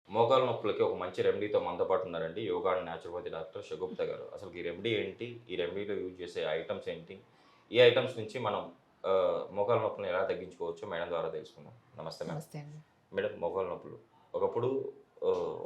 మోకాలు నొప్పులకి ఒక మంచి రెమెడీతో మనతో పాటు ఉన్నారండి. Yoga and naturopathy doctor Shagufta గారు. అసలు ఈ రెమెడీ ఏంటి? ఈ రెమెడీలో యూజ్ చేసే ఐటెమ్స్ ఏంటి? ఈ ఐటెమ్స్ నుంచి మనం మోకాలు నొప్పులను ఎలా తగ్గించుకోవచ్చో మేడం ద్వారా తెలుసుకుందాం. నమస్తే మేడం. నమస్తే అండి. మేడం మోకాలు నొప్పులు ఒకప్పుడు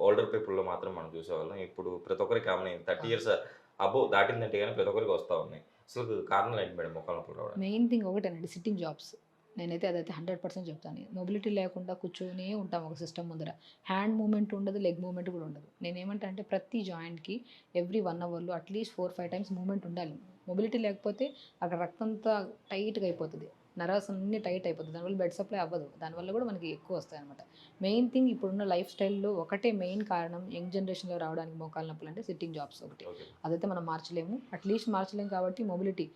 ఓల్డర్ పీపుల్‌లో మాత్రం మనం చూసేవాళ్ళం. ఇప్పుడు ప్రతి ఒక్కరికి కామన్ అయింది. 30 ఇయర్స్ అబోవ్ దాటిందంటే గాని ప్రతి ఒక్కరికి వస్తా ఉన్నాయి. అసలు కారణాలు ఏంటి మేడం మోకాలు నొప్పులు రావడానికి? మెయిన్ థింగ్ ఒకటేనండి, సిట్టింగ్ జాబ్స్. నేనైతే అదైతే 100% చెప్తాను. మొబిలిటీ లేకుండా కూర్చొనే ఉంటాం ఒక సిస్టమ్ ముందర. హ్యాండ్ మూవ్‌మెంట్ ఉండదు, లెగ్ మూవ్‌మెంట్ కూడా ఉండదు. నేనేమంటా అంటే ప్రతి జాయింట్‌కి ఎవ్రీ 1 అవర్‌లో అట్‌లీస్ట్ 4, 5 టైమ్స్ మూవ్‌మెంట్ ఉండాలి. మొబిలిటీ లేకపోతే అక్కడ రక్తంతా టైట్‌గా అయిపోతది. నర్వ్స్ అన్నీ టైట్ అయిపోతది. దానివల్ల బ్లడ్ సప్లై అవ్వదు. దానివల్ల కూడా మనకి ఎక్కువ వస్తాయన్నమాట. మెయిన్ థింగ్ ఇప్పుడున్న లైఫ్ స్టైల్‌లో ఒకటే మెయిన్ కారణం యంగ్ జనరేషన్‌లో రావడానికి మోకాళ్ళ నొప్పులంటే సిట్టింగ్ జాబ్స్ ఒకటి. ఓకే. అదైతే మనం మార్చలేము. అట్‌లీస్ట్ మార్చలేము కాబట్టి మొబిలిటీ.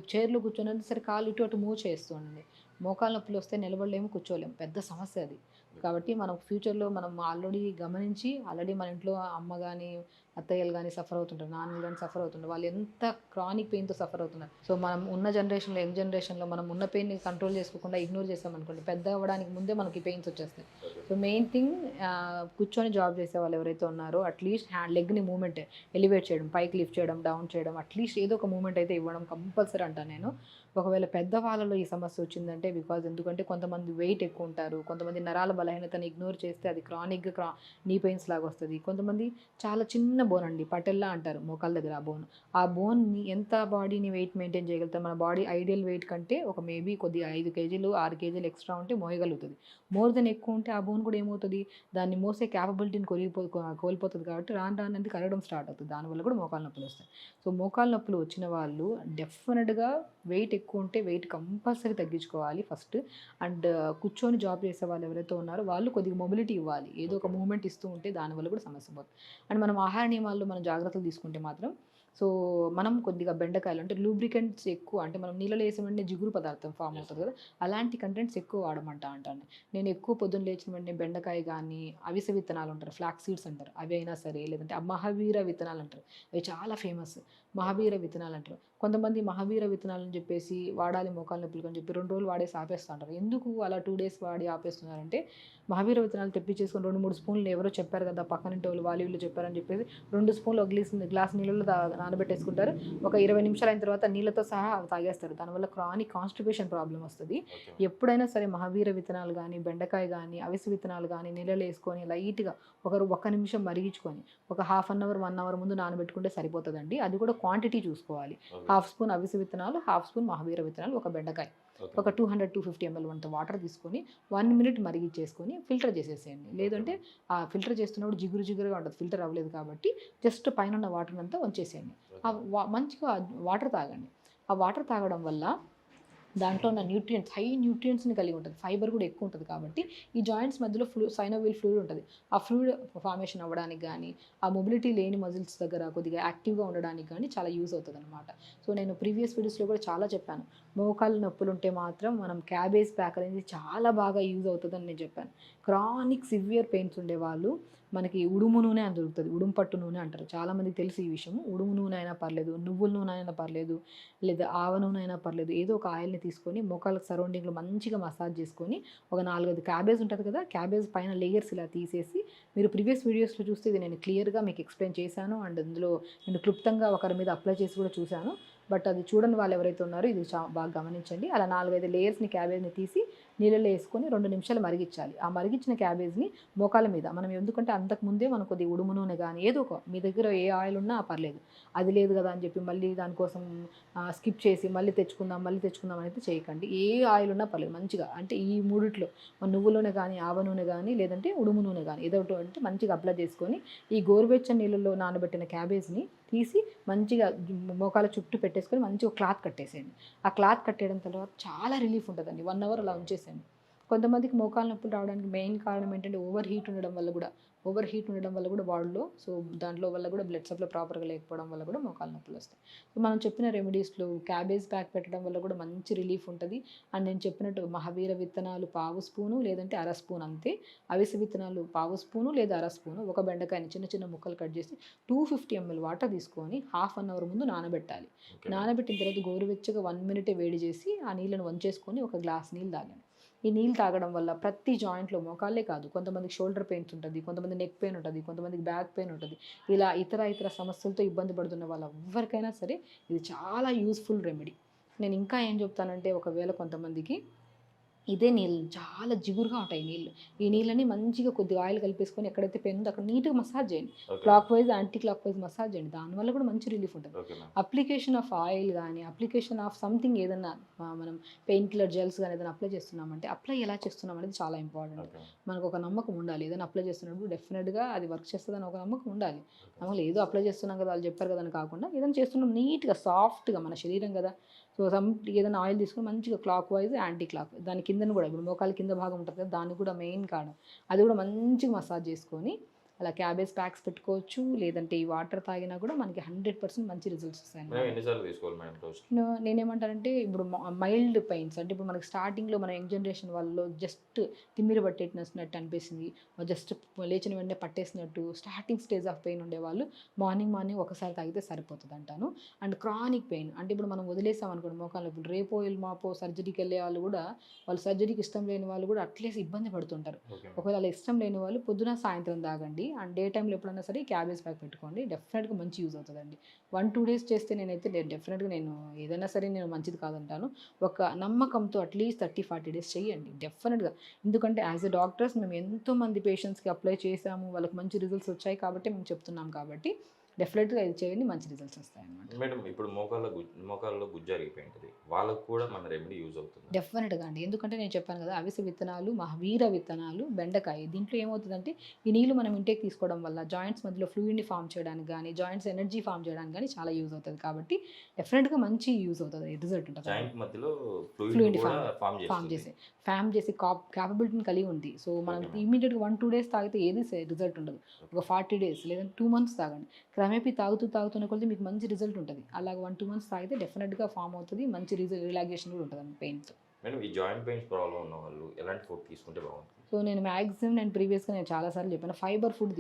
చైర్‌లో కూర్చొనైనా సరే కాళ్ళు ఇటు అటు మూవ్ చేస్తూ ఉండండి. మోకాళ్ళ నొప్పులు వస్తే నిలబడలేము, కూర్చోలేము. పెద్ద సమస్య అది. కాబట్టి మనం ఫ్యూచర్‌లో మనం ఆల్రెడీ మన ఇంట్లో అమ్మ గాని, అత్తయ్యలు గాని సఫర్ అవుతుంటారు. నాన్నలు గాని సఫర్ అవుతుంటారు. వాళ్ళు ఎంత క్రానిక్ పెయిన్‌తో సఫర్ అవుతున్నారు. సో, మనం ఉన్న జనరేషన్‌లో, యంగ్ జనరేషన్‌లో మనం ఉన్న పెయిన్‌ని కంట్రోల్ చేసుకోకుండా ఇగ్నోర్ చేసామనుకోండి, పెద్ద అవ్వడానికి ముందే మనకి పెయిన్స్ వచ్చేస్తాయి. ఓకే. సో, మెయిన్ థింగ్ కూర్చొని జాబ్ చేసేవాళ్ళు ఎవరైతే ఉన్నారో అట్‌లీస్ట్ లెగ్‌ని మూవ్‌మెంట్ ఎలివేట్ చేయడం, పైకి లిఫ్ట్ చేయడం, డౌన్ చేయడం, అట్‌లీస్ట్ ఏదో ఒక మూవ్‌మెంట్ అయితే ఇవ్వడం కంపల్సరీ అంటాను నేను. ఒకవేళ పెద్దవాళ్ళలో ఈ సమస్య వచ్చిందంటే ఎందుకంటే కొంతమంది వెయిట్ ఎక్కువ ఉంటారు. కొంతమంది నరాల బలహీనతని ఇగ్నోర్ చేస్తే అది క్రానిక్‌గా నీ పెయిన్స్ లాగా వస్తది. కొంతమంది చాలా చిన్న బోన్ అండి. పటెల్లా అంటారు మోకాళ్ళ దగ్గర ఆ బోన్. ఆ బోన్‌ని ఎంత బాడీని వెయిట్ మెయింటైన్ చేయగలుగుతాం. మన బాడీ ఐడియల్ వెయిట్ కంటే ఒక మేబీ కొద్దిగా 5 కేజీలు, 6 కేజీలు ఎక్స్‌ట్రా ఉంటే మోయగలుగుతది. మోర్ దెన్ ఎక్కువ ఉంటే ఆ బోన్ కూడా ఏమవుతది, దాన్ని మోసే కేపబిలిటీని కోల్పోతది కాబట్టి రాను రాను అది కరగడం స్టార్ట్ అవుతది. దానివల్ల కూడా మోకాళ్ళ నొప్పులొస్తాయి. సో, మోకాళ్ళ నొప్పులు వచ్చిన వాళ్ళు డెఫినిట్‌గా వెయిట్ ఎక్కువ ఉంటే వెయిట్ కంపల్సరీ తగ్గించుకోవాలి ఫస్ట్. అండ్ కూర్చొని జాబ్ చేసే వాళ్ళు ఎవరైతే ఉన్నారో వాళ్ళు కొద్దిగా మొబిలిటీ ఇవ్వాలి. ఏదో ఒక ఓకే. మూవ్‌మెంట్ ఇస్తూ ఉంటే దానివల్ల కూడా సమస్య పోతుంది. అండ్ మనం ఆహార నియమాల్లో మనం జాగ్రత్తలు తీసుకుంటే మాత్రం సో, మనం కొద్దిగా బెండకాయలు అంటే లూబ్రికెంట్స్ ఎక్కువ అంటే మనం నీళ్ళలో వేసిన వెంటనే జిగురు పదార్థం ఫార్మ్ యెస్ అవుతది మేడం. కదా! అలాంటి కంటెంట్స్ ఎక్కువ వాడమంటాను. నేను ఎక్కువ పొద్దున్న లేచిన వెంటనే బెండకాయ గానీ, అవిసె విత్తనాలు అంటారు. ఫ్లాక్స్ సీడ్స్ అంటారు. అవి అయినా సరే లేదంటే మహావీర విత్తనాలు అంటారు. అవి చాలా ఫేమస్. ఓకే. మహావీర విత్తనాలు అంటారు. కొంతమంది మహావీర విత్తనాలని చెప్పేసి వాడాలి మోకాళ్ళ నొప్పులకి అని చెప్పి 2 రోజులు వాడేసి ఆపేస్తా ఉంటారు. ఎందుకు అలా 2 డేస్ వాడి ఆపేస్తున్నారంటే మహావీర విత్తనాలు తెప్పించేసుకొని 2, 3 స్పూన్లు ఎవరో చెప్పారు కదా! పక్కనింటోళ్ళు వాళ్ళు వీళ్ళు చెప్పారని చెప్పేసి 2 స్పూన్లు ఒక గ్లాస్ నీళ్ళలో నానబెట్టేసుకుంటారు. ఒక 20 నిమిషాలు అయిన తర్వాత నీళ్ళతో సహా అవి తాగేస్తారు. దానివల్ల క్రానిక్ కాన్‌స్టిపేషన్ ప్రాబ్లమ్ వస్తది. Okay madam. ఎప్పుడైనా సరే మహావీర విత్తనాలు గానీ, బెండకాయ గానీ, అవిసె విత్తనాలు గానీ నీళ్ళలో ఏసుకొని లైట్‌గా ఒక్క నిమిషం మరిగించుకొని ఒక హాఫ్ అన్ అవర్, 1 అవర్ ముందు నానబెట్టుకుంటే సరిపోతదండి. అది కూడా క్వాంటిటీ చూసుకోవాలి. ఓకే. హాఫ్ స్పూన్ అవిసె విత్తనాలు, హాఫ్ స్పూన్ మహావీర విత్తనాలు, ఒక బెండకాయ. ఓకే ఒక మేడం. 200, 250 ఎంఎల్ వంత వాటర్ తీసుకొని 1 మినిట్ మరిగిచ్చేసుకొని ఫిల్టర్ చేసేసేయండి. ఓకే లేదంటే మేడం. ఆ ఫిల్టర్ చేస్తున్నప్పుడు జిగురుగా ఉంటది. ఫిల్టర్ అవ్వలేదు కాబట్టి జస్ట్ పైనున్న వాటర్‌నంతా వంచేసేయండి. Okay madam. మంచిగా వాటర్ తాగండి. ఆ వాటర్ తాగడం వల్ల దాంట్లో ఉన్న హై న్యూట్రియంట్స్‌ని కలిగి ఉంటది. ఫైబర్ కూడా ఎక్కువ ఉంటది కాబట్టి, ఈ జాయింట్స్ మధ్యలో సైనోవియల్ ఫ్లూయిడ్ ఉంటది. ఆ ఫ్లూయిడ్ ఫార్మేషన్ అవ్వడానికి గానీ, ఆ మొబిలిటీ లేని మజిల్స్ దగ్గర కొద్దిగా యాక్టివ్‌గా ఉండడానికి గానీ చాలా యూజ్ అవుతదనమాట. సో, నేను ప్రీవియస్ వీడియోస్‌లో కూడా చాలా చెప్పాను. మోకాళ్ళ నొప్పులుంటే మాత్రం మనం క్యాబేజ్ ప్యాక్ అనేది చాలా బాగా యూజ్ అవుతదని నేను చెప్పాను. క్రానిక్ సివియర్ పెయిన్స్ ఉండేవాళ్ళు మనకి ఉడుము నూనె అని దొరుకుతది. ఉడుము పట్టు నూనె అంటారు. చాలా మందికి తెలుసు ఈ విషయం. ఉడుము నూనె అయినా పర్లేదు, నువ్వుల నూనె అయినా పర్లేదు, లేదా ఆవ నూనె అయినా పర్లేదు. ఏదో ఒక ఆయిల్‌ని తీసుకొని మోకాళ్ళకి సరౌండింగ్‌లో మంచిగా మసాజ్ చేసుకొని, ఒక 4, 5 క్యాబేజ్ ఉంటది కదా! క్యాబేజ్ పైన లేయర్స్ ఇలా తీసేసి, మీరు ప్రీవియస్ వీడియోస్‌లో చూస్తే ఇది నేను క్లియర్‌గా మీకు ఎక్స్‌ప్లెయిన్ చేశాను. అండ్ అందులో నేను క్లుప్తంగా ఒకరి మీద అప్లై చేసి కూడా చూశాను. బట్ అది చూడని వాళ్ళు ఎవరైతే ఉన్నారో ఇది బాగా గమనించండి. అలా 4, 5 లేయర్స్‌ని క్యాబేజ్‌ని తీసి నీళ్ళలో ఏసుకొని 2 నిమిషాలు మరిగిచ్చాలి. ఆ మరిగిచ్చిన క్యాబేజ్‌ని మోకాళ్ళ మీద మనం ఎందుకంటే అంతకుముందే మనం కొద్దిగా ఉడుము నూనె గానీ, ఏదో ఒక మీ దగ్గర ఏ ఆయిల్ ఉన్నా పర్లేదు. అది లేదు గదా అని చెప్పి మళ్ళీ దానికోసం స్కిప్ చేసి మళ్ళీ తెచ్చుకుందాం అనైతే చేయకండి. ఏ ఆయిల్ ఉన్నా పర్లేదు మంచిగా అంటే ఈ మూడిట్లో నువ్వుల నూనె గానీ, ఆవ నూనె గానీ, లేదంటే ఉడుము నూనె గానీ ఏదో ఒకటి అంటే మంచిగా అప్లై చేసుకొని, ఈ గోరువెచ్చని నీళ్ళలో నానబెట్టిన క్యాబేజ్‌ని తీసి మంచిగా మోకాళ్ళ చుట్టూ పెట్టేసుకొని మంచిగా ఒక క్లాత్ కట్టేసేయండి. ఆ క్లాత్ కట్టేయడం తర్వాత చాలా రిలీఫ్ ఉంటదండి. 1 అవర్ అలా ఓకే మేడం. ఉంచేసేయండి. కొంతమందికి మోకాళ్ళ నొప్పులు రావడానికి మెయిన్ కారణం ఏంటంటే ఓవర్ హీట్ ఉండడం వల్ల కూడా బాడీలో సో, దాంట్లో వల్ల కూడా బ్లడ్ సప్లై ప్రాపర్‌గా లేకపోవడం వల్ల కూడా మోకాళ్ళ నొప్పులొస్తాయి. సో, మనం చెప్పిన రెమెడీస్‌లో క్యాబేజ్ ప్యాక్ పెట్టడం వల్ల కూడా మంచి రిలీఫ్ ఉంటది. అండ్ నేను చెప్పినట్టు మహావీర విత్తనాలు పావు స్పూను లేదంటే అర స్పూన్ అంతే. అవిసె విత్తనాలు పావు స్పూను లేదా అర స్పూను. ఒక బెండకాయని చిన్న చిన్న ముక్కలు కట్ చేసి 250 ఎంఎల్ వాటర్ తీసుకొని హాఫ్ అన్ అవర్ ముందు నానబెట్టాలి. Okay madam. నానబెట్టిన తర్వాత గోరువెచ్చగా 1 మినిటే వేడి చేసి ఆ నీళ్ళని వంచేసుకొని ఒక గ్లాస్ నీళ్ళు తాగండి. ఈ నీళ్ళు తాగడం వల్ల ప్రతి జాయింట్లో మోకాళ్ళే కాదు, కొంతమందికి షోల్డర్ పెయిన్స్ ఉంటుంది, కొంతమంది నెక్ పెయిన్ ఉంటుంది, కొంతమందికి బ్యాక్ పెయిన్ ఉంటుంది, ఇలా ఇతర సమస్యలతో ఇబ్బంది పడుతున్న వాళ్ళు ఎవరికైనా సరే ఇది చాలా యూస్ఫుల్ రెమెడీ. నేను ఇంకా ఏం చెప్తానంటే, ఒకవేళ కొంతమందికి ఇదే నీళ్ళు చాలా జిగురుగా ఉంటాయి నీళ్ళు, ఈ నీళ్ళని మంచిగా కొద్దిగా ఆయిల్ కలిపేసుకొని ఎక్కడైతే పెయిన్ ఉందో అక్కడ నీట్గా మసాజ్ చేయండి, clock wise anti clock wise massage చేయండి, దానివల్ల కూడా మంచి రిలీఫ్ ఉంటుంది. Okay ma'am. Application of oil కానీ, అప్లికేషన్ ఆఫ్ సంథింగ్ ఏదన్నా మనం పెయిన్ కిల్లర్ జెల్స్ కానీ ఏదైనా అప్లై చేస్తున్నామంటే అప్లై ఎలా చేస్తున్నాం అనేది చాలా ఇంపార్టెంట్. ఓకే. మనకు ఒక నమ్మకం ఉండాలి, ఏదైనా అప్లై చేస్తున్నప్పుడు డెఫినెట్గా అది వర్క్ చేస్తుందని ఒక నమ్మకం ఉండాలి. మామూలు ఏదో అప్లై చేస్తున్నాం కదా, వాళ్ళు చెప్పారు కదా అని కాకుండా ఏదైనా చేస్తున్నాం నీట్గా సాఫ్ట్గా, మన శరీరం కదా. సో ఏదైనా ఆయిల్ తీసుకొని మంచిగా క్లాక్ వైజ్ యాంటీ క్లాక్, దాని కిందను కూడా ఇప్పుడు మోకాలు కింద భాగం ఉంటుంది కదా, దాన్ని కూడా మెయిన్ కాడ అది కూడా మంచిగా మసాజ్ చేసుకొని అలా క్యాబేజ్ ప్యాక్స్ పెట్టుకోవచ్చు, లేదంటే ఈ వాటర్ తాగినా కూడా మనకి 100% మంచి రిజల్ట్స్ వస్తాయి. మేడం ఎన్నిసార్లు తీసుకోవాలి మేడం రోజు? నేనేమంటానంటే, ఇప్పుడు మైల్డ్ పెయిన్స్ అంటే ఇప్పుడు మనకి స్టార్టింగ్లో మన యంగ్ జనరేషన్ వాళ్ళలో జస్ట్ తిమ్మిరి పట్టేసినట్టు అనిపిస్తుంది, జస్ట్ లేచిన వెంటనే పట్టేసినట్టు స్టార్టింగ్ స్టేజ్ ఆఫ్ పెయిన్ ఉండేవాళ్ళు మార్నింగ్ ఒకసారి తాగితే సరిపోతుంది అంటాను. అండ్ క్రానిక్ పెయిన్ అంటే ఇప్పుడు మనం వదిలేసాం అనుకోండి మోకాలు, ఇప్పుడు రేపో మాపో సర్జరీకి వెళ్ళే వాళ్ళు కూడా, వాళ్ళు సర్జరీకి ఇష్టం లేని వాళ్ళు కూడా అట్లేసి ఇబ్బంది పడుతుంటారు. ఒకవేళ అలా ఇష్టం లేని వాళ్ళు పొద్దున సాయంత్రం తాగండి, అండ్ డే టైంలో ఎప్పుడైనా సరే క్యాబేజ్ ప్యాక్ పెట్టుకోండి, డెఫినెట్గా మంచి యూజ్ అవుతుందండి. 1-2 డేస్ చేస్తే డెఫినెట్గా నేను ఏదైనా సరే నేను మంచిది కాదంటాను. ఒక నమ్మకంతో అట్లీస్ట్ 30-40 డేస్ చేయండి డెఫినెట్గా. ఎందుకంటే యాజ్ ఎ డాక్టర్స్ మేము ఎంతోమంది పేషెంట్స్కి అప్లై చేసాము, వాళ్ళకి మంచి రిజల్ట్స్ వచ్చాయి కాబట్టి మేము చెప్తున్నాం కాబట్టి డెఫినెట్గా ఇది చేయండి, మంచి రిజల్ట్స్ వస్తాయి అన్నమాట. మేడం ఇప్పుడు మోకాల్లో గుజ్జు అరిగిపోయి ఉంటుంది, వాళ్ళకు కూడా మన రెమెడీ యూజ్ అవుతుంది? డెఫినెట్గా అండి, ఎందుకంటే నేను చెప్పాను కదా, అవిసె విత్తనాలు, మహావీర విత్తనాలు, బెండకాయ, దీంట్లో ఏమవుతుందంటే ఈ నీళ్ళు మనం ఇంటేక్ తీసుకోవడం వల్ల జాయింట్స్ మధ్యలో ఫ్లూయిడ్ని ఫామ్ చేయడానికి కానీ, జాయింట్స్ ఎనర్జీ ఫామ్ చేయడానికి కానీ చాలా యూజ్ అవుతుంది కాబట్టి డెఫినెట్గా మంచి యూజ్ అవుతుంది, రిజల్ట్ ఉంటుంది. జాయింట్ మధ్యలో ఫ్లూయిడ్ ఫ్లూయిడ్ ఫామ్ చేసి క్యాపబిలిటీని కలిగి ఉంది. సో మనం ఇమీడియట్గా 1-2 డేస్ తాగితే ఏది రిజల్ట్ ఉండదు, ఒక 40 డేస్ లేదా 2 months తాగండి. క్రమేపీ తాగుతున్న కొద్దీ మీకు మంచి రిజల్ట్ ఉంటుంది. అలాగ 1-2 months తాగితే డెఫినెట్గా ఫామ్ అవుతుంది, మంచి రిలాక్సేషన్ కూడా ఉంటుంది పెయిన్స్. మేడం ఈ జాయింట్ పెయిన్స్ ప్రాబ్లం ఉన్న వాళ్ళు ఎలాంటి ఫుడ్ తీసుకుంటే బాగుంటుంది? సో నేను ప్రీవియస్గా చాలాసార్లు చెప్పాను, ఫైబర్ ఫుడ్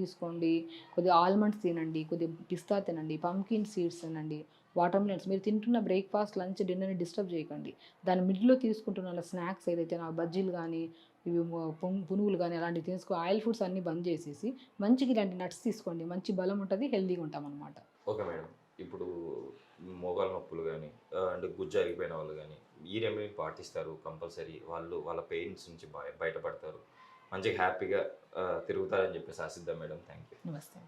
తీసుకోండి, కొద్దిగా ఆల్మండ్స్ తినండి, కొద్దిగా పిస్తా తినండి, పంకిన్ సీడ్స్ తినండి, వాటర్ మిలన్స్. మీరు తింటున్న బ్రేక్ఫాస్ట్, లంచ్, డిన్నర్ని డిస్టర్బ్ చేయకండి. దాని మిడిల్లో తీసుకుంటున్న స్నాక్స్ ఏదైతే నా బజ్జీలు కానీ, ఇవి పునుగులు కానీ అలాంటివి తీసుకో, ఆయిల్ ఫుడ్స్ అన్నీ బంద్ చేసేసి మంచిగా ఇలాంటి నట్స్ తీసుకోండి, మంచి బలం ఉంటుంది, హెల్తీగా ఉంటాం అనమాట. ఓకే మేడం, ఇప్పుడు మోకాలు నొప్పులు కానీ అంటే గుజ్జు అరిగిపోయిన వాళ్ళు కానీ ఈ రెమెడీని పాటిస్తారు కంపల్సరీ, వాళ్ళు వాళ్ళ పెయిన్స్ నుంచి బయటపడతారు, మంచిగా హ్యాపీగా తిరుగుతారని చెప్పేసి ఆశిద్దాం మేడం. Thank you. నమస్తే.